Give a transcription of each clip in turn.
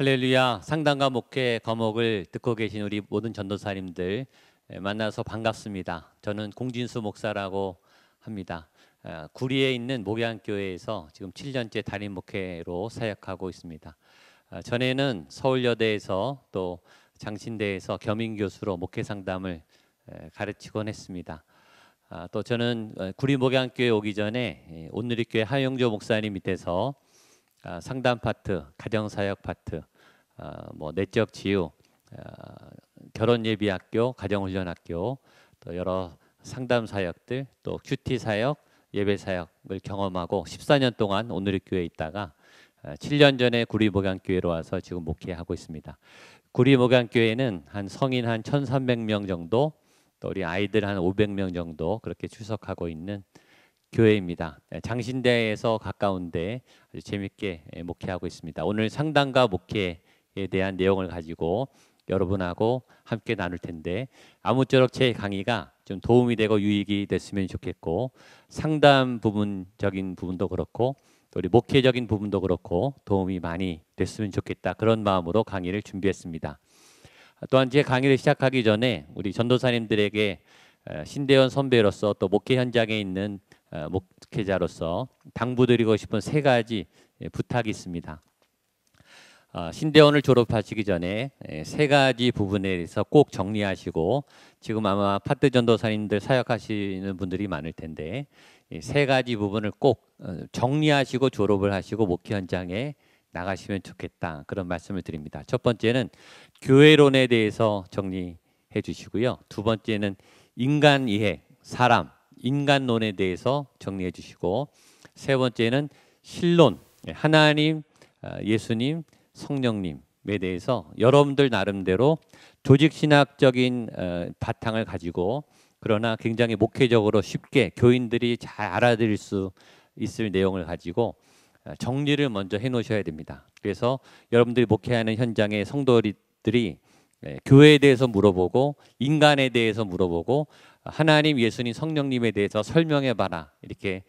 할렐루야. 상담과 목회 거목을 듣고 계신 우리 모든 전도사님들 만나서 반갑습니다. 저는 공진수 목사라고 합니다. 구리에 있는 목양교회에서 지금 7년째 담임 목회로 사역하고 있습니다. 전에는 서울여대에서 또 장신대에서 겸임교수로 목회 상담을 가르치곤 했습니다. 또 저는 구리 목양교회 오기 전에 온누리교회 하영조 목사님 밑에서 상담 파트, 가정사역 파트, 내적 치유, 결혼예비학교, 가정훈련학교, 또 여러 상담 사역들, 또 큐티 사역, 예배 사역을 경험하고 14년 동안 온누리교회에 있다가 7년 전에 구리 목양교회로 와서 지금 목회하고 있습니다. 구리 목양교회는 한 성인 한 1,300명 정도, 또 우리 아이들 한 500명 정도 그렇게 출석하고 있는 교회입니다. 장신대에서 가까운데 아주 재밌게 목회하고 있습니다. 오늘 상담과 목회에 대한 내용을 가지고 여러분하고 함께 나눌 텐데, 아무쪼록 제 강의가 좀 도움이 되고 유익이 됐으면 좋겠고, 상담 부분적인 부분도 그렇고 또 우리 목회적인 부분도 그렇고 도움이 많이 됐으면 좋겠다, 그런 마음으로 강의를 준비했습니다. 또한 제 강의를 시작하기 전에 우리 전도사님들에게 신대원 선배로서 또 목회 현장에 있는 목회자로서 당부드리고 싶은 3가지 부탁이 있습니다. 신대원을 졸업하시기 전에 3가지 부분에 대해서 꼭 정리하시고, 지금 아마 파트 전도사님들 사역하시는 분들이 많을 텐데 3가지 부분을 꼭 정리하시고 졸업을 하시고 목회 현장에 나가시면 좋겠다, 그런 말씀을 드립니다. 첫 번째는 교회론에 대해서 정리해 주시고요. 두 번째는 인간 이해, 사람, 인간론에 대해서 정리해 주시고, 세 번째는 신론, 하나님, 예수님, 성령님에 대해서 여러분들 나름대로 조직신학적인 바탕을 가지고, 그러나 굉장히 목회적으로 쉽게 교인들이 잘 알아들을 수 있을 내용을 가지고 정리를 먼저 해놓으셔야 됩니다. 그래서 여러분들이 목회하는 현장의 성도들이 교회에 대해서 물어보고, 인간에 대해서 물어보고, 하나님, 예수님, 성령님에 대해서 설명해봐라, 이렇게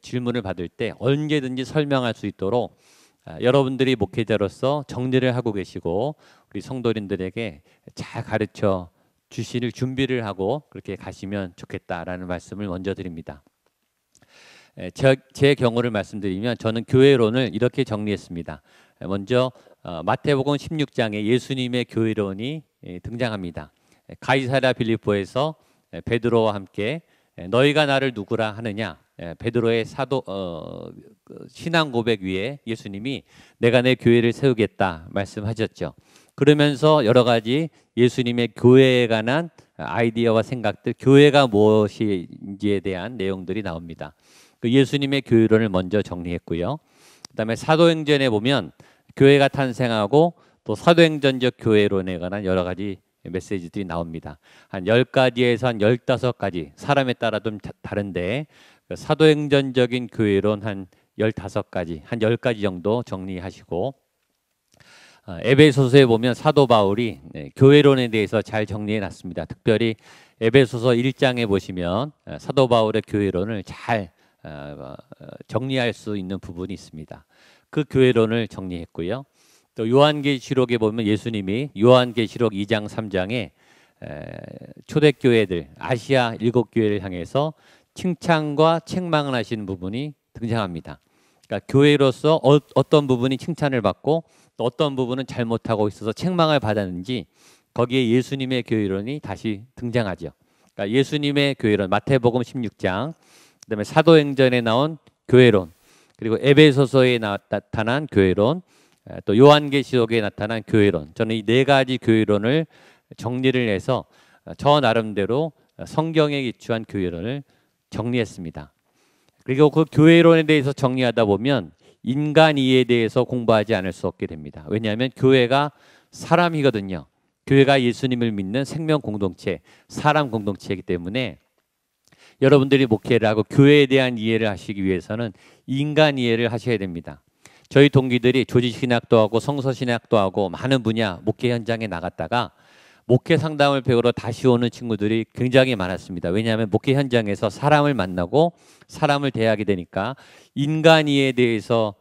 질문을 받을 때 언제든지 설명할 수 있도록 여러분들이 목회자로서 정리를 하고 계시고, 우리 성도님들에게 잘 가르쳐 주실 준비를 하고 그렇게 가시면 좋겠다라는 말씀을 먼저 드립니다. 제 경우를 말씀드리면, 저는 교회론을 이렇게 정리했습니다. 먼저 마태복음 16장에 예수님의 교회론이 등장합니다. 가이사랴 빌립보에서 베드로와 함께 너희가 나를 누구라 하느냐, 베드로의 신앙 고백 위에 예수님이 내가 내 교회를 세우겠다 말씀하셨죠. 그러면서 여러 가지 예수님의 교회에 관한 아이디어와 생각들, 교회가 무엇인지에 대한 내용들이 나옵니다. 그 예수님의 교회론을 먼저 정리했고요. 그다음에 사도행전에 보면 교회가 탄생하고 또 사도행전적 교회론에 관한 여러 가지 메시지들이 나옵니다. 한 10가지에서 한 15가지, 사람에 따라 좀 다른데 사도행전적인 교회론 한 15가지, 한 10가지 정도 정리하시고, 에베소서에 보면 사도 바울이 교회론에 대해서 잘 정리해 놨습니다. 특별히 에베소서 1장에 보시면 사도 바울의 교회론을 잘 정리할 수 있는 부분이 있습니다. 그 교회론을 정리했고요. 또 요한계시록에 보면 예수님이 요한계시록 2장 3장에 초대교회들, 아시아 7교회를 향해서 칭찬과 책망을 하시는 부분이 등장합니다. 그러니까 교회로서 어떤 부분이 칭찬을 받고 또 어떤 부분은 잘못하고 있어서 책망을 받았는지, 거기에 예수님의 교회론이 다시 등장하죠. 그러니까 예수님의 교회론, 마태복음 16장, 그다음에 사도행전에 나온 교회론, 그리고 에베소서에 나타난 교회론, 또 요한계시록에 나타난 교회론, 저는 이 4가지 교회론을 정리를 해서 저 나름대로 성경에 기초한 교회론을 정리했습니다. 그리고 그 교회론에 대해서 정리하다 보면 인간 이해에 대해서 공부하지 않을 수 없게 됩니다. 왜냐하면 교회가 사람이거든요. 교회가 예수님을 믿는 생명 공동체, 사람 공동체이기 때문에 여러분들이 목회를 하고 교회에 대한 이해를 하시기 위해서는 인간 이해를 하셔야 됩니다. 저희 동기들이 조직신학도 하고 성서신학도 하고 많은 분야 목회 현장에 나갔다가 목회 상담을 배우러 다시 오는 친구들이 굉장히 많았습니다. 왜냐하면 목회 현장에서 사람을 만나고 사람을 대하게 되니까 인간 이해에 대해서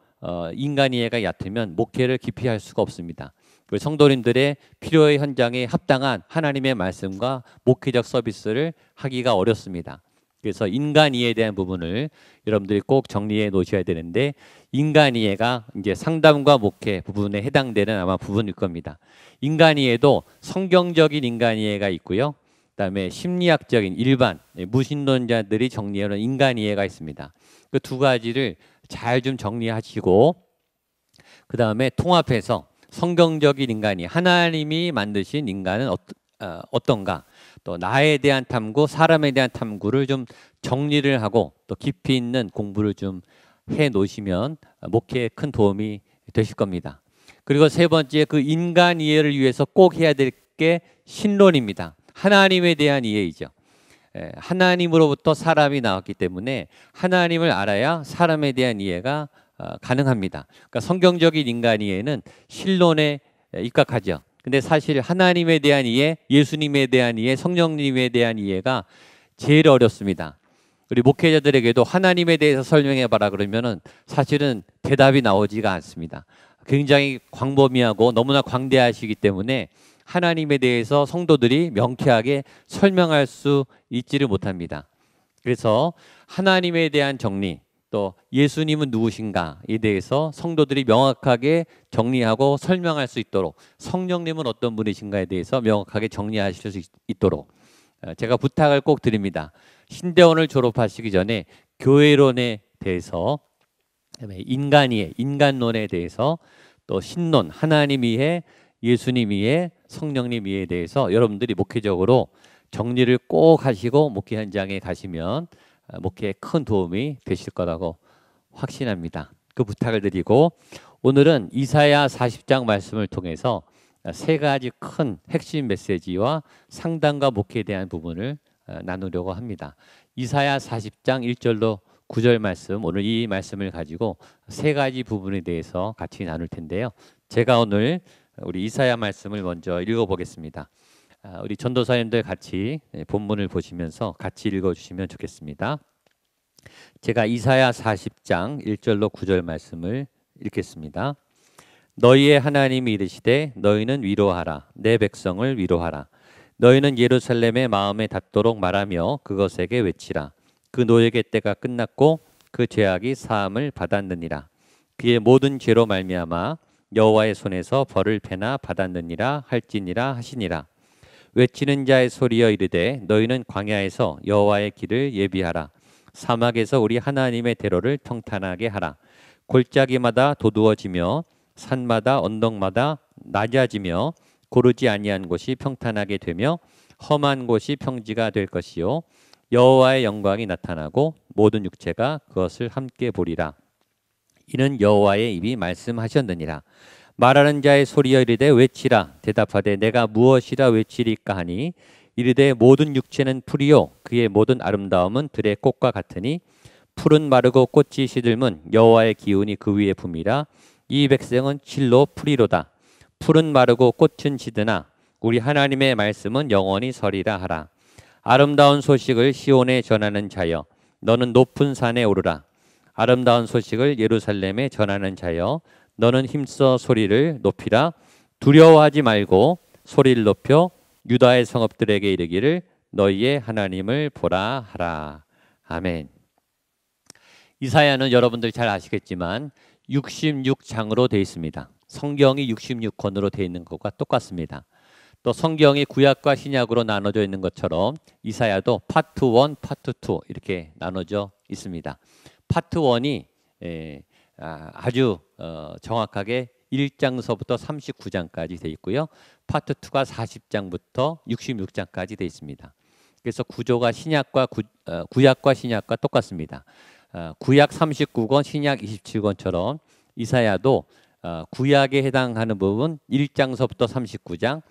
인간 이해가 얕으면 목회를 깊이 할 수가 없습니다. 그 성도님들의 필요의 현장에 합당한 하나님의 말씀과 목회적 서비스를 하기가 어렵습니다. 그래서 인간 이해에 대한 부분을 여러분들이 꼭 정리해 놓으셔야 되는데, 인간 이해가 이제 상담과 목회 부분에 해당되는 아마 부분일 겁니다. 인간 이해도 성경적인 인간 이해가 있고요. 그다음에 심리학적인 일반 무신론자들이 정리하는 인간 이해가 있습니다. 그 두 가지를 잘 좀 정리하시고, 그다음에 통합해서 성경적인 인간이 하나님이 만드신 인간은 어떤가, 또 나에 대한 탐구, 사람에 대한 탐구를 좀 정리를 하고 또 깊이 있는 공부를 좀 해 놓으시면 목회에 큰 도움이 되실 겁니다. 그리고 세 번째, 그 인간 이해를 위해서 꼭 해야 될 게 신론입니다. 하나님에 대한 이해이죠. 하나님으로부터 사람이 나왔기 때문에 하나님을 알아야 사람에 대한 이해가 가능합니다. 그러니까 성경적인 인간 이해는 신론에 입각하죠. 근데 사실 하나님에 대한 이해, 예수님에 대한 이해, 성령님에 대한 이해가 제일 어렵습니다. 우리 목회자들에게도 하나님에 대해서 설명해봐라 그러면은 사실은 대답이 나오지가 않습니다. 굉장히 광범위하고 너무나 광대하시기 때문에 하나님에 대해서 성도들이 명쾌하게 설명할 수 있지를 못합니다. 그래서 하나님에 대한 정리, 또 예수님은 누구신가에 대해서 성도들이 명확하게 정리하고 설명할 수 있도록, 성령님은 어떤 분이신가에 대해서 명확하게 정리하실 수 있도록 제가 부탁을 꼭 드립니다. 신대원을 졸업하시기 전에 교회론에 대해서, 인간이해, 인간론에 대해서, 또 신론, 하나님 이해, 예수님 이해, 성령님 이해에 대해서 여러분들이 목회적으로 정리를 꼭 하시고 목회 현장에 가시면 목회에 큰 도움이 되실 거라고 확신합니다. 그 부탁을 드리고, 오늘은 이사야 40장 말씀을 통해서 세 가지 큰 핵심 메시지와 상담과 목회에 대한 부분을 나누려고 합니다. 이사야 40장 1절로 9절 말씀, 오늘 이 말씀을 가지고 세 가지 부분에 대해서 같이 나눌 텐데요. 제가 오늘 우리 이사야 말씀을 먼저 읽어보겠습니다. 우리 전도사님들 같이 본문을 보시면서 같이 읽어주시면 좋겠습니다. 제가 이사야 40장 1절로 9절 말씀을 읽겠습니다. 너희의 하나님이 이르시되 너희는 위로하라, 내 백성을 위로하라. 너희는 예루살렘의 마음에 닿도록 말하며 그것에게 외치라. 그 노예의 때가 끝났고 그 죄악이 사함을 받았느니라. 그의 모든 죄로 말미암아 여호와의 손에서 벌을 패나 받았느니라 할지니라 하시니라. 외치는 자의 소리여 이르되 너희는 광야에서 여호와의 길을 예비하라. 사막에서 우리 하나님의 대로를 평탄하게 하라. 골짜기마다 도두어지며 산마다 언덕마다 낮아지며 고르지 아니한 곳이 평탄하게 되며 험한 곳이 평지가 될 것이요 여호와의 영광이 나타나고 모든 육체가 그것을 함께 보리라. 이는 여호와의 입이 말씀하셨느니라. 말하는 자의 소리여 이르되 외치라. 대답하되 내가 무엇이라 외치리까 하니 이르되 모든 육체는 풀이요 그의 모든 아름다움은 들의 꽃과 같으니 풀은 마르고 꽃이 시들면 여호와의 기운이 그 위에 붐이라. 이 백성은 실로 풀이로다. 풀은 마르고 꽃은 시드나 우리 하나님의 말씀은 영원히 서리라 하라. 아름다운 소식을 시온에 전하는 자여 너는 높은 산에 오르라. 아름다운 소식을 예루살렘에 전하는 자여 너는 힘써 소리를 높이라. 두려워하지 말고 소리를 높여 유다의 성읍들에게 이르기를 너희의 하나님을 보라 하라. 아멘. 이사야는 여러분들 잘 아시겠지만 66장으로 되어 있습니다. 성경이 66권으로 되어 있는 것과 똑같습니다. 또 성경이 구약과 신약으로 나눠져 있는 것처럼 이사야도 파트 1, 파트 2 이렇게 나눠져 있습니다. 파트 1이 아주 정확하게 1장서부터 39장까지 되어 있고요. 파트 2가 40장부터 66장까지 되어 있습니다. 그래서 구조가 구약과 신약과 똑같습니다. 구약 39권, 신약 27권처럼 이사야도 구약에 해당하는 부분 1장서부터 39장,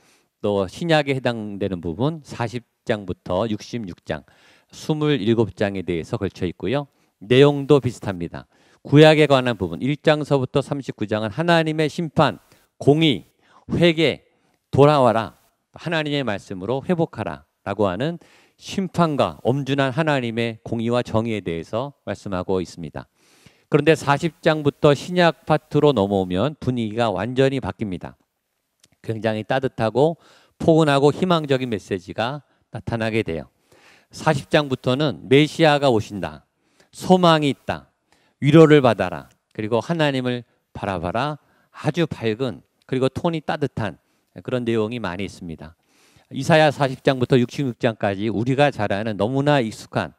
또 신약에 해당되는 부분 40장부터 66장, 27장에 대해서 걸쳐 있고요. 내용도 비슷합니다. 구약에 관한 부분 1장서부터 39장은 하나님의 심판, 공의, 회개, 돌아와라, 하나님의 말씀으로 회복하라 라고 하는 심판과 엄준한 하나님의 공의와 정의에 대해서 말씀하고 있습니다. 그런데 40장부터 신약 파트로 넘어오면 분위기가 완전히 바뀝니다. 굉장히 따뜻하고 포근하고 희망적인 메시지가 나타나게 돼요. 40장부터는 메시아가 오신다. 소망이 있다. 위로를 받아라. 그리고 하나님을 바라봐라. 아주 밝은 그리고 톤이 따뜻한 그런 내용이 많이 있습니다. 이사야 40장부터 66장까지 우리가 잘 아는 너무나 익숙한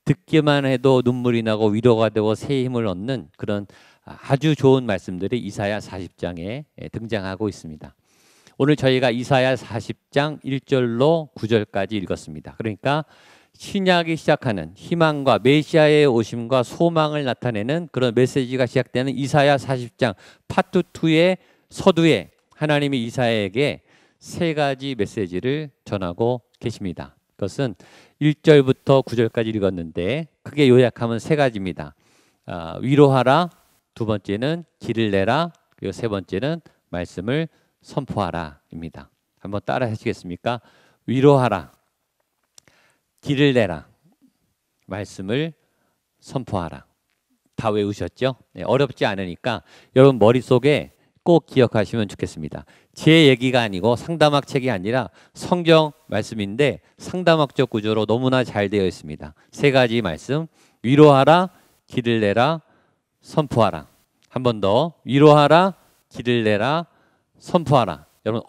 듣기만 해도 눈물이 나고 위로가 되고 새 힘을 얻는 그런 아주 좋은 말씀들이 이사야 40장에 등장하고 있습니다. 오늘 저희가 이사야 40장 1절로 9절까지 읽었습니다. 그러니까 신약이 시작하는 희망과 메시아의 오심과 소망을 나타내는 그런 메시지가 시작되는 이사야 40장 파트 2의 서두에 하나님이 이사야에게 세 가지 메시지를 전하고 계십니다. 그것은 1절부터 9절까지 읽었는데 크게 요약하면 세 가지입니다. 위로하라, 두 번째는 길을 내라, 그리고 세 번째는 말씀을 선포하라입니다. 한번 따라 하시겠습니까? 위로하라, 길을 내라, 말씀을 선포하라. 다 외우셨죠? 네, 어렵지 않으니까 여러분 머릿속에 꼭 기억하시면 좋겠습니다. 제 얘기가 아니고 상담학 책이 아니라 성경 말씀인데 상담학적 구조로 너무나 잘 되어 있습니다. 세 가지 말씀, 위로하라, 길을 내라, 선포하라. 한 번 더, 위로하라, 길을 내라, 선포하라. 여러분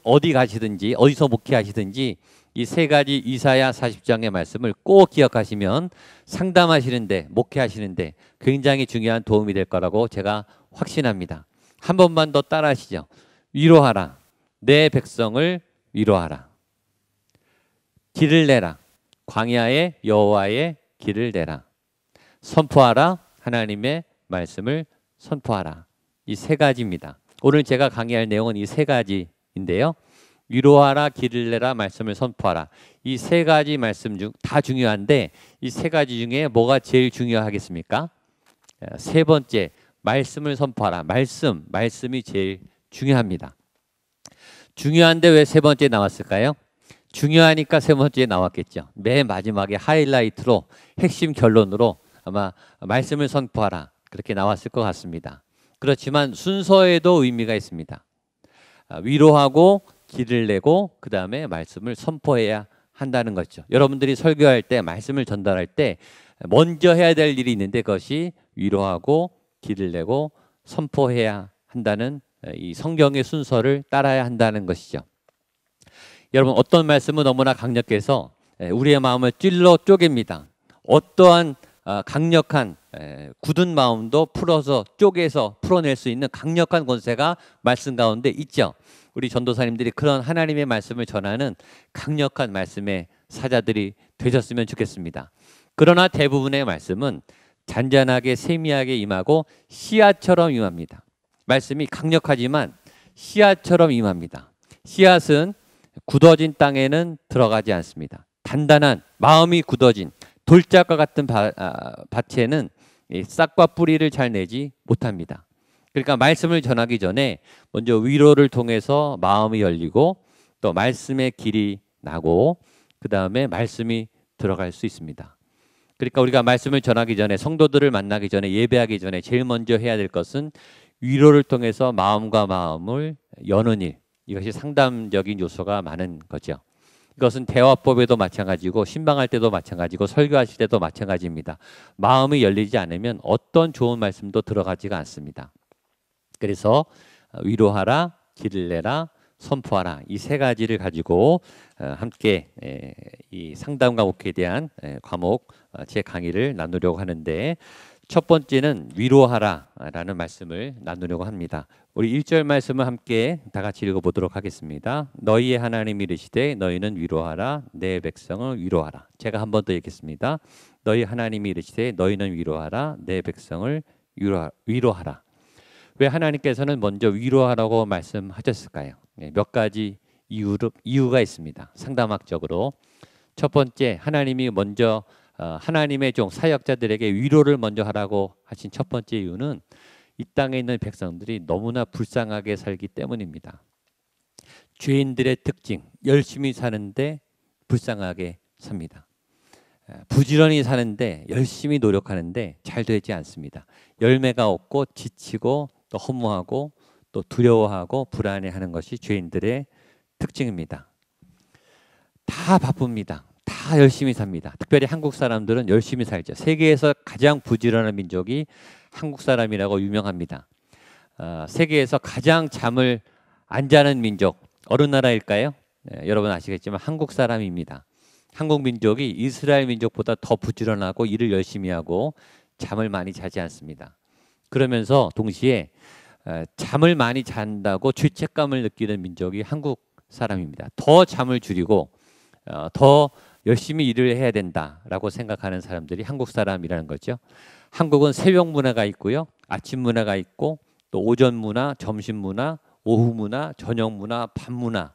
어디 가시든지 어디서 목회하시든지 이 세 가지 이사야 40장의 말씀을 꼭 기억하시면 상담하시는데 목회하시는데 굉장히 중요한 도움이 될 거라고 제가 확신합니다. 한 번만 더 따라 하시죠. 위로하라. 내 백성을 위로하라. 길을 내라. 광야의 여호와의 길을 내라. 선포하라. 하나님의 말씀을 선포하라. 이 세 가지입니다. 오늘 제가 강의할 내용은 이 세 가지인데요. 위로하라, 길을 내라, 말씀을 선포하라. 이 세 가지 말씀 중 다 중요한데 이 세 가지 중에 뭐가 제일 중요하겠습니까? 세 번째, 말씀을 선포하라. 말씀이 제일 중요합니다. 중요한데 왜 세 번째 나왔을까요? 중요하니까 세 번째 나왔겠죠. 맨 마지막에 하이라이트로 핵심 결론으로 아마 말씀을 선포하라 그렇게 나왔을 것 같습니다. 그렇지만 순서에도 의미가 있습니다. 위로하고 길을 내고 그 다음에 말씀을 선포해야 한다는 거죠. 여러분들이 설교할 때 말씀을 전달할 때 먼저 해야 될 일이 있는데 그것이 위로하고 길을 내고 선포해야 한다는 이 성경의 순서를 따라야 한다는 것이죠. 여러분 어떤 말씀은 너무나 강력해서 우리의 마음을 찔러 쪼갭니다. 어떠한 강력한 굳은 마음도 풀어서 쪼개서 풀어낼 수 있는 강력한 권세가 말씀 가운데 있죠. 우리 전도사님들이 그런 하나님의 말씀을 전하는 강력한 말씀의 사자들이 되셨으면 좋겠습니다. 그러나 대부분의 말씀은 잔잔하게 세미하게 임하고 씨앗처럼 임합니다. 말씀이 강력하지만 씨앗처럼 임합니다. 씨앗은 굳어진 땅에는 들어가지 않습니다. 단단한 마음이 굳어진 돌짝과 같은 밭에는 싹과 뿌리를 잘 내지 못합니다. 그러니까 말씀을 전하기 전에 먼저 위로를 통해서 마음이 열리고 또 말씀의 길이 나고 그 다음에 말씀이 들어갈 수 있습니다. 그러니까 우리가 말씀을 전하기 전에 성도들을 만나기 전에 예배하기 전에 제일 먼저 해야 될 것은 위로를 통해서 마음과 마음을 여는 일. 이것이 상담적인 요소가 많은 거죠. 이것은 대화법에도 마찬가지고 신방할 때도 마찬가지고 설교하실 때도 마찬가지입니다. 마음이 열리지 않으면 어떤 좋은 말씀도 들어가지가 않습니다. 그래서 위로하라, 길을 내라, 선포하라 이 세 가지를 가지고 함께 이 상담과 목회에 대한 과목 제 강의를 나누려고 하는데 첫 번째는 위로하라라는 말씀을 나누려고 합니다. 우리 1절 말씀을 함께 다 같이 읽어보도록 하겠습니다. 너희의 하나님이 이르시되 너희는 위로하라 내 백성을 위로하라. 제가 한 번 더 읽겠습니다. 너희 하나님이 이르시되 너희는 위로하라 내 백성을 위로하라. 왜 하나님께서는 먼저 위로하라고 말씀하셨을까요? 몇 가지 이유가 있습니다. 상담학적으로 첫 번째 하나님이 먼저 하나님의 종 사역자들에게 위로를 먼저 하라고 하신 첫 번째 이유는 이 땅에 있는 백성들이 너무나 불쌍하게 살기 때문입니다. 죄인들의 특징, 열심히 사는데 불쌍하게 삽니다. 부지런히 사는데 열심히 노력하는데 잘 되지 않습니다. 열매가 없고 지치고 또 허무하고 또 두려워하고 불안해하는 것이 죄인들의 특징입니다. 다 바쁩니다. 다 열심히 삽니다. 특별히 한국 사람들은 열심히 살죠. 세계에서 가장 부지런한 민족이 한국 사람이라고 유명합니다. 세계에서 가장 잠을 안 자는 민족 어느 나라일까요? 여러분 아시겠지만 한국 사람입니다. 한국 민족이 이스라엘 민족보다 더 부지런하고 일을 열심히 하고 잠을 많이 자지 않습니다. 그러면서 동시에 잠을 많이 잔다고 죄책감을 느끼는 민족이 한국 사람입니다. 더 잠을 줄이고 더 열심히 일을 해야 된다라고 생각하는 사람들이 한국 사람이라는 거죠. 한국은 새벽 문화가 있고요. 아침 문화가 있고 또 오전 문화, 점심 문화, 오후 문화, 저녁 문화, 밤 문화.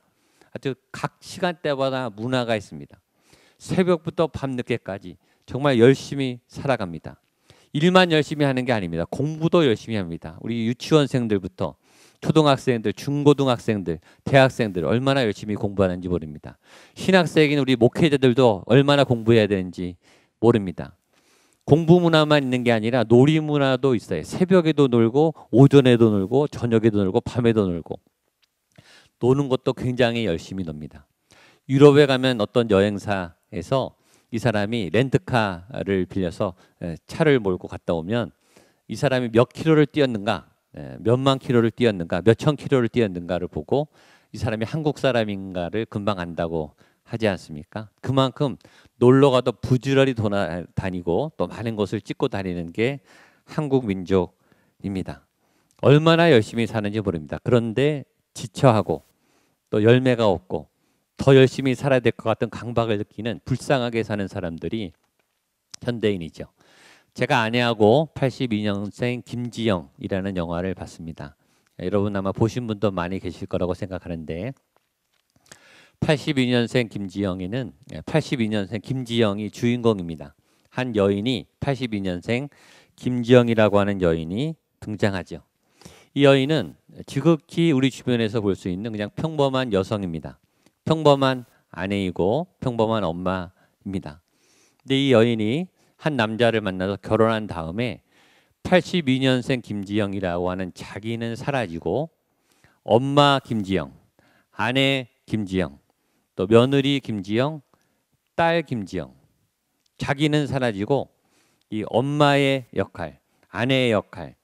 아주 각 시간대마다 문화가 있습니다. 새벽부터 밤늦게까지 정말 열심히 살아갑니다. 일만 열심히 하는 게 아닙니다. 공부도 열심히 합니다. 우리 유치원생들부터 초등학생들, 중고등학생들, 대학생들 얼마나 열심히 공부하는지 모릅니다. 신학생인 우리 목회자들도 얼마나 공부해야 되는지 모릅니다. 공부 문화만 있는 게 아니라 놀이 문화도 있어요. 새벽에도 놀고 오전에도 놀고 저녁에도 놀고 밤에도 놀고 노는 것도 굉장히 열심히 놉니다. 유럽에 가면 어떤 여행사에서 이 사람이 렌트카를 빌려서 차를 몰고 갔다 오면 이 사람이 몇 킬로를 뛰었는가, 몇만 킬로를 뛰었는가, 몇천 킬로를 뛰었는가를 보고 이 사람이 한국 사람인가를 금방 안다고 하지 않습니까? 그만큼 놀러 가도 부지런히 다니고 또 많은 곳을 찍고 다니는 게 한국 민족입니다. 얼마나 열심히 사는지 모릅니다. 그런데 지쳐하고 또 열매가 없고 더 열심히 살아야 될 것 같은 강박을 느끼는 불쌍하게 사는 사람들이 현대인이죠. 제가 아내하고 82년생 김지영이라는 영화를 봤습니다. 여러분 아마 보신 분도 많이 계실 거라고 생각하는데 82년생 김지영이는 82년생 김지영이 주인공입니다. 한 여인이 82년생 김지영이라고 하는 여인이 등장하죠. 이 여인은 지극히 우리 주변에서 볼 수 있는 그냥 평범한 여성입니다. 평범한 아내이고 평범한 엄마입니다. 근데 이 여인이 한 남자를 만나서 결혼한 다음에 82년생 김지영이라고 하는 자기는 사라지고 엄마 김지영, 아내 김지영, 또 며느리 김지영, 딸 김지영, 자기는 사라지고 이 엄마의 역할, 아내의 역할,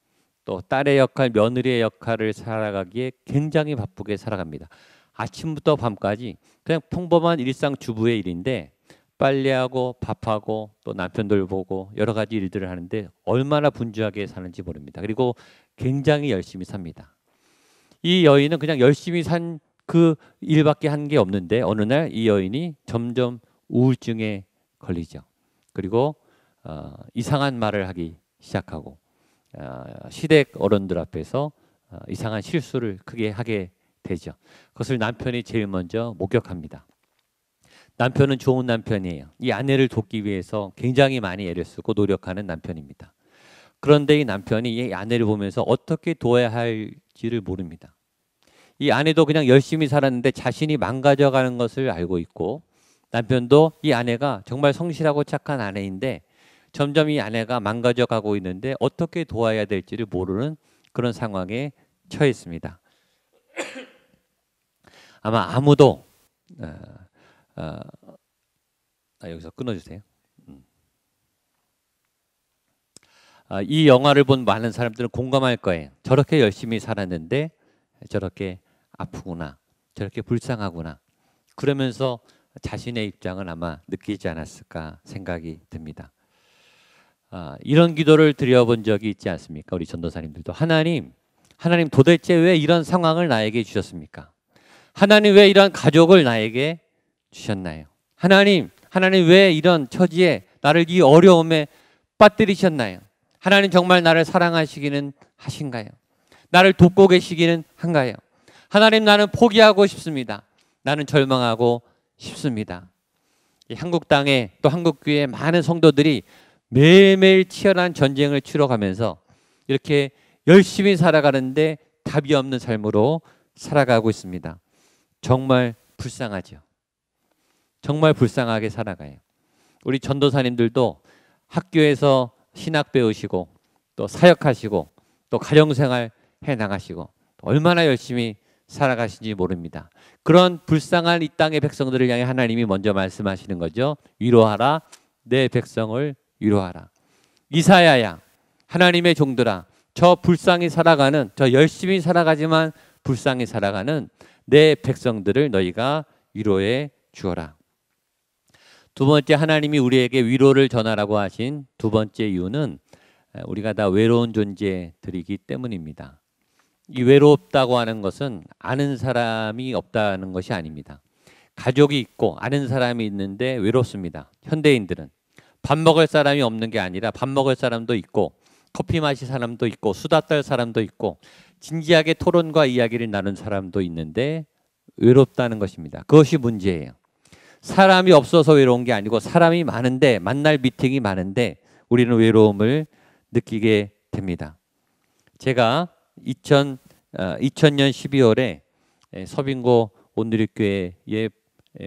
또 딸의 역할, 며느리의 역할을 살아가기에 굉장히 바쁘게 살아갑니다. 아침부터 밤까지 그냥 평범한 일상 주부의 일인데 빨래하고 밥하고 또 남편 돌보고 여러 가지 일들을 하는데 얼마나 분주하게 사는지 모릅니다. 그리고 굉장히 열심히 삽니다. 이 여인은 그냥 열심히 산 그 일밖에 한 게 없는데 어느 날 이 여인이 점점 우울증에 걸리죠. 그리고 이상한 말을 하기 시작하고 시댁 어른들 앞에서 이상한 실수를 크게 하게 되죠. 그것을 남편이 제일 먼저 목격합니다. 남편은 좋은 남편이에요. 이 아내를 돕기 위해서 굉장히 많이 애를 쓰고 노력하는 남편입니다. 그런데 이 남편이 이 아내를 보면서 어떻게 도와야 할지를 모릅니다. 이 아내도 그냥 열심히 살았는데 자신이 망가져가는 것을 알고 있고 남편도 이 아내가 정말 성실하고 착한 아내인데 점점 이 아내가 망가져가고 있는데 어떻게 도와야 될지를 모르는 그런 상황에 처해 있습니다. 아마 아무도 여기서 끊어주세요. 이 영화를 본 많은 사람들은 공감할 거예요. 저렇게 열심히 살았는데 저렇게 아프구나, 저렇게 불쌍하구나. 그러면서 자신의 입장은 아마 느끼지 않았을까 생각이 듭니다. 이런 기도를 드려본 적이 있지 않습니까? 우리 전도사님들도 하나님 도대체 왜 이런 상황을 나에게 주셨습니까? 하나님 왜 이런 가족을 나에게 주셨나요? 하나님 왜 이런 처지에 나를 이 어려움에 빠뜨리셨나요? 하나님 정말 나를 사랑하시기는 하신가요? 나를 돕고 계시기는 한가요? 하나님 나는 포기하고 싶습니다. 나는 절망하고 싶습니다. 이 한국 땅에 또 한국 교회의 많은 성도들이 매일매일 치열한 전쟁을 치러가면서 이렇게 열심히 살아가는데 답이 없는 삶으로 살아가고 있습니다. 정말 불쌍하죠. 정말 불쌍하게 살아가요. 우리 전도사님들도 학교에서 신학 배우시고 또 사역하시고 또 가정생활 해 나가시고 얼마나 열심히 살아가신지 모릅니다. 그런 불쌍한 이 땅의 백성들을 향해 하나님이 먼저 말씀하시는 거죠. 위로하라, 내 백성을 위로하라. 이사야야, 하나님의 종들아, 저 불쌍히 살아가는, 저 열심히 살아가지만 불쌍히 살아가는 내 백성들을 너희가 위로해 주어라. 두 번째, 하나님이 우리에게 위로를 전하라고 하신 두 번째 이유는 우리가 다 외로운 존재들이기 때문입니다. 이 외롭다고 하는 것은 아는 사람이 없다는 것이 아닙니다. 가족이 있고 아는 사람이 있는데 외롭습니다. 현대인들은 밥 먹을 사람이 없는 게 아니라 밥 먹을 사람도 있고 커피 마실 사람도 있고 수다 떨 사람도 있고 진지하게 토론과 이야기를 나눈 사람도 있는데 외롭다는 것입니다. 그것이 문제예요. 사람이 없어서 외로운 게 아니고 사람이 많은데, 만날 미팅이 많은데 우리는 외로움을 느끼게 됩니다. 제가 2000년 12월에 서빙고 온누리교회의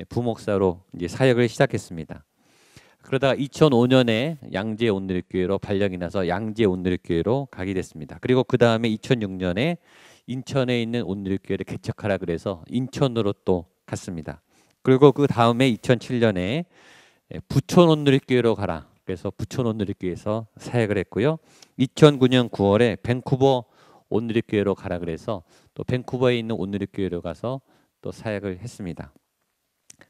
부목사로 이제 사역을 시작했습니다. 그러다가 2005년에 양재 온누리교회로 발령이 나서 양재 온누리교회로 가게 됐습니다. 그리고 그 다음에 2006년에 인천에 있는 온누리교회를 개척하라 그래서 인천으로 또 갔습니다. 그리고 그 다음에 2007년에 부천 온누리교회로 가라 그래서 부천 온누리교회에서 사역을 했고요. 2009년 9월에 밴쿠버 온누리교회로 가라 그래서 또 밴쿠버에 있는 온누리교회로 가서 또 사역을 했습니다.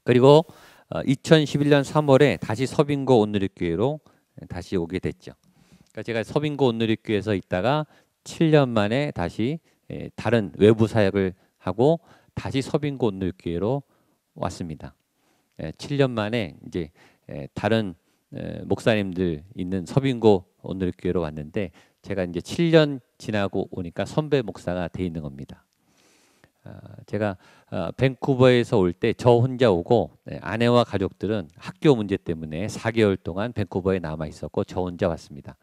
그리고 2011년 3월에 다시 서빙고 온누리교회로 다시 오게 됐죠. 그러니까 제가 서빙고 온누리교회에서 있다가 7년 만에 다시 다른 외부 사역을 하고 다시 서빙고 온누리교회로 왔습니다. 7년 만에 이제 다른 목사님들 있는 서빙고 온누리교회로 왔는데 제가 이제 7년 지나고 오니까 선배 목사가 돼 있는 겁니다. 제가 밴쿠버에서 올 때 저 혼자 오고 아내와 가족들은 학교 문제 때문에 4개월 동안 밴쿠버에 남아 있었고 저 혼자 왔습니다.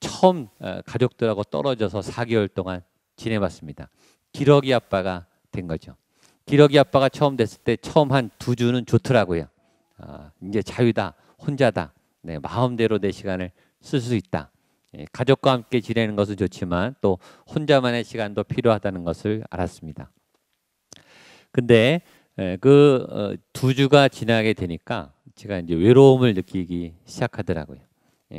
처음 가족들하고 떨어져서 4개월 동안 지내봤습니다. 기러기 아빠가 된 거죠. 기러기 아빠가 처음 됐을 때 처음 한 2주는 좋더라고요. 이제 자유다, 혼자다, 마음대로 내 시간을 쓸 수 있다. 가족과 함께 지내는 것은 좋지만 또 혼자만의 시간도 필요하다는 것을 알았습니다. 근데 그 2주가 지나게 되니까 제가 이제 외로움을 느끼기 시작하더라고요.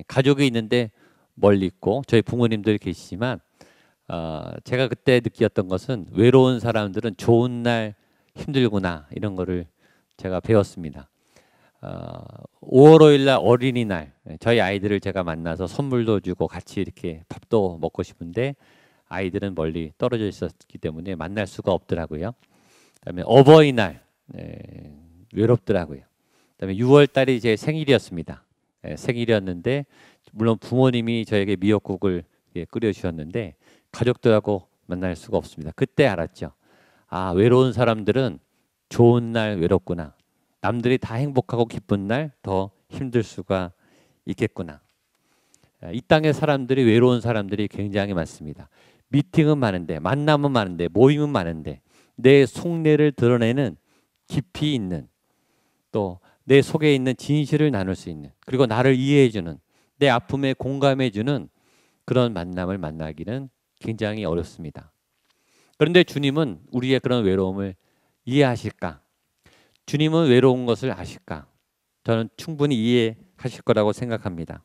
가족이 있는데 멀리 있고 저희 부모님들 계시지만 제가 그때 느꼈던 것은 외로운 사람들은 좋은 날 힘들구나 이런 거를 제가 배웠습니다. 5월 5일 날 어린이날 저희 아이들을 제가 만나서 선물도 주고 같이 이렇게 밥도 먹고 싶은데 아이들은 멀리 떨어져 있었기 때문에 만날 수가 없더라고요. 그다음에 어버이날 외롭더라고요. 그다음에 6월 달이 제 생일이었습니다. 생일이었는데 물론 부모님이 저에게 미역국을 끓여 주셨는데 가족들하고 만날 수가 없습니다. 그때 알았죠. 아, 외로운 사람들은 좋은 날 외롭구나. 남들이 다 행복하고 기쁜 날 더 힘들 수가 있겠구나. 이 땅의 사람들이 외로운 사람들이 굉장히 많습니다. 미팅은 많은데 만남은 많은데 모임은 많은데 내 속내를 드러내는 깊이 있는 또 내 속에 있는 진실을 나눌 수 있는 그리고 나를 이해해주는 내 아픔에 공감해주는 그런 만남을 만나기는 굉장히 어렵습니다. 그런데 주님은 우리의 그런 외로움을 이해하실까? 주님은 외로운 것을 아실까? 저는 충분히 이해하실 거라고 생각합니다.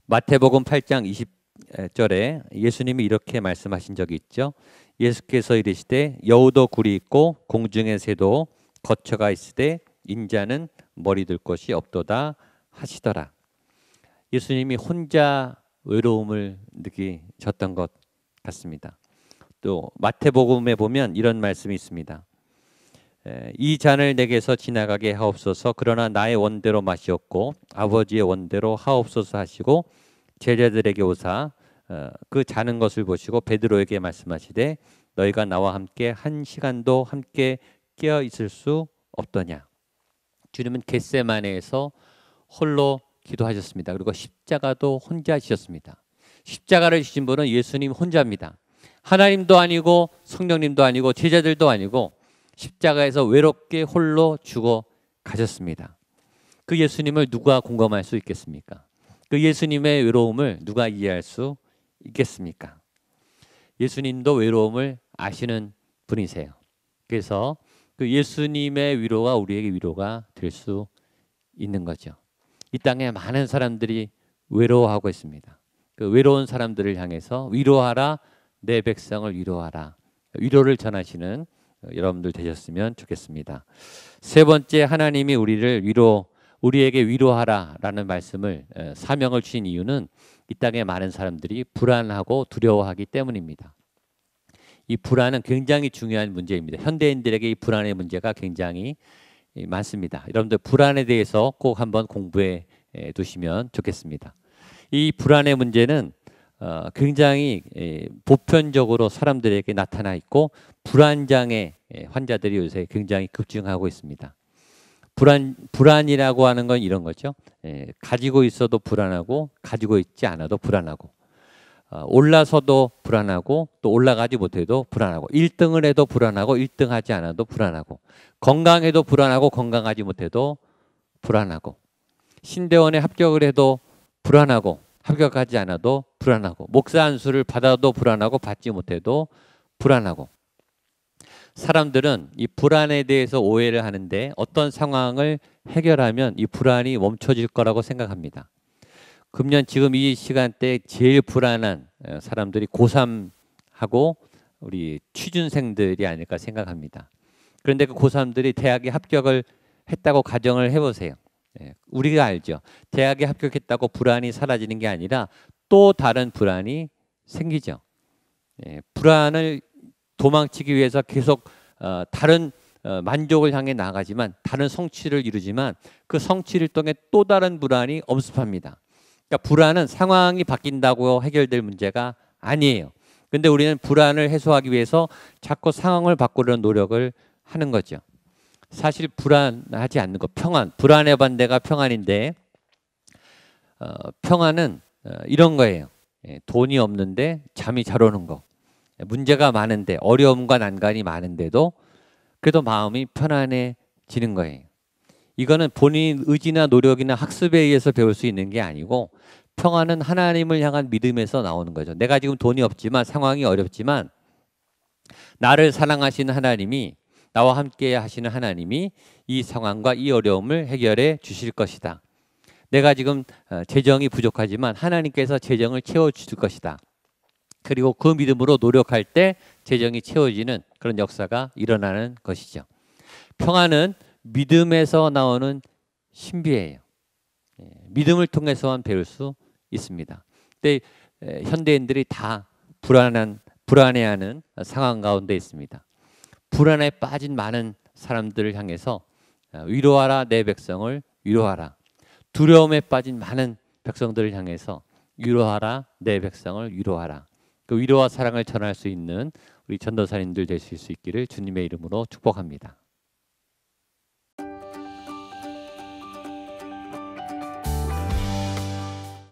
마태복음 8장 20절에 예수님이 이렇게 말씀하신 적이 있죠. 예수께서 이르시되 여우도 굴이 있고 공중의 새도 거처가 있으되 인자는 머리 둘 곳이 없도다 하시더라. 예수님이 혼자 외로움을 느끼셨던 것 같습니다. 또 마태복음에 보면 이런 말씀이 있습니다. 이 잔을 내게서 지나가게 하옵소서. 그러나 나의 원대로 마시옵고 아버지의 원대로 하옵소서 하시고 제자들에게 오사 그 자는 것을 보시고 베드로에게 말씀하시되 너희가 나와 함께 한 시간도 함께 깨어 있을 수 없더냐. 주님은 겟세마네에서 홀로 기도하셨습니다. 그리고 십자가도 혼자 지셨습니다. 십자가를 지신 분은 예수님 혼자입니다. 하나님도 아니고 성령님도 아니고 제자들도 아니고 십자가에서 외롭게 홀로 죽어 가셨습니다. 그 예수님을 누가 공감할 수 있겠습니까? 그 예수님의 외로움을 누가 이해할 수 있겠습니까? 예수님도 외로움을 아시는 분이세요. 그래서 그 예수님의 위로가 우리에게 위로가 될 수 있는 거죠. 이 땅에 많은 사람들이 외로워하고 있습니다. 그 외로운 사람들을 향해서 위로하라, 내 백성을 위로하라. 위로를 전하시는 여러분들 되셨으면 좋겠습니다. 세 번째, 하나님이 우리에게 위로하라라는 말씀을 사명을 주신 이유는 이 땅에 많은 사람들이 불안하고 두려워하기 때문입니다. 이 불안은 굉장히 중요한 문제입니다. 현대인들에게 이 불안의 문제가 굉장히 많습니다. 여러분들 불안에 대해서 꼭 한번 공부해 두시면 좋겠습니다. 이 불안의 문제는 굉장히 보편적으로 사람들에게 나타나 있고 불안장애 환자들이 요새 굉장히 급증하고 있습니다. 불안이라고 하는 건 이런 거죠. 가지고 있어도 불안하고 가지고 있지 않아도 불안하고 올라서도 불안하고 또 올라가지 못해도 불안하고 1등을 해도 불안하고 1등하지 않아도 불안하고 건강해도 불안하고 건강하지 못해도 불안하고 신대원에 합격을 해도 불안하고 합격하지 않아도 불안하고 목사 안수를 받아도 불안하고 받지 못해도 불안하고 사람들은 이 불안에 대해서 오해를 하는데 어떤 상황을 해결하면 이 불안이 멈춰질 거라고 생각합니다. 금년 지금 이 시간대 제일 불안한 사람들이 고3하고 우리 취준생들이 아닐까 생각합니다. 그런데 그 고3들이 대학에 합격을 했다고 가정을 해보세요. 우리가 알죠. 대학에 합격했다고 불안이 사라지는 게 아니라 또 다른 불안이 생기죠. 불안을 도망치기 위해서 계속 다른 만족을 향해 나아가지만 다른 성취를 이루지만 그 성취를 통해 또 다른 불안이 엄습합니다. 그러니까 불안은 상황이 바뀐다고 해결될 문제가 아니에요. 그런데 우리는 불안을 해소하기 위해서 자꾸 상황을 바꾸려는 노력을 하는 거죠. 사실 불안하지 않는 것, 평안, 불안의 반대가 평안인데 평안은 이런 거예요. 돈이 없는데 잠이 잘 오는 거, 문제가 많은데 어려움과 난관이 많은데도 그래도 마음이 편안해지는 거예요. 이거는 본인 의지나 노력이나 학습에 의해서 배울 수 있는 게 아니고 평안은 하나님을 향한 믿음에서 나오는 거죠. 내가 지금 돈이 없지만 상황이 어렵지만 나를 사랑하시는 하나님이 나와 함께 하시는 하나님이 이 상황과 이 어려움을 해결해 주실 것이다. 내가 지금 재정이 부족하지만 하나님께서 재정을 채워주실 것이다. 그리고 그 믿음으로 노력할 때 재정이 채워지는 그런 역사가 일어나는 것이죠. 평안은 믿음에서 나오는 신비예요. 믿음을 통해서만 배울 수 있습니다. 근데 현대인들이 다 불안해하는 상황 가운데 있습니다. 불안에 빠진 많은 사람들을 향해서 위로하라, 내 백성을 위로하라. 두려움에 빠진 많은 백성들을 향해서 위로하라, 내 백성을 위로하라. 그 위로와 사랑을 전할 수 있는 우리 전도사님들 되실 수 있기를 주님의 이름으로 축복합니다.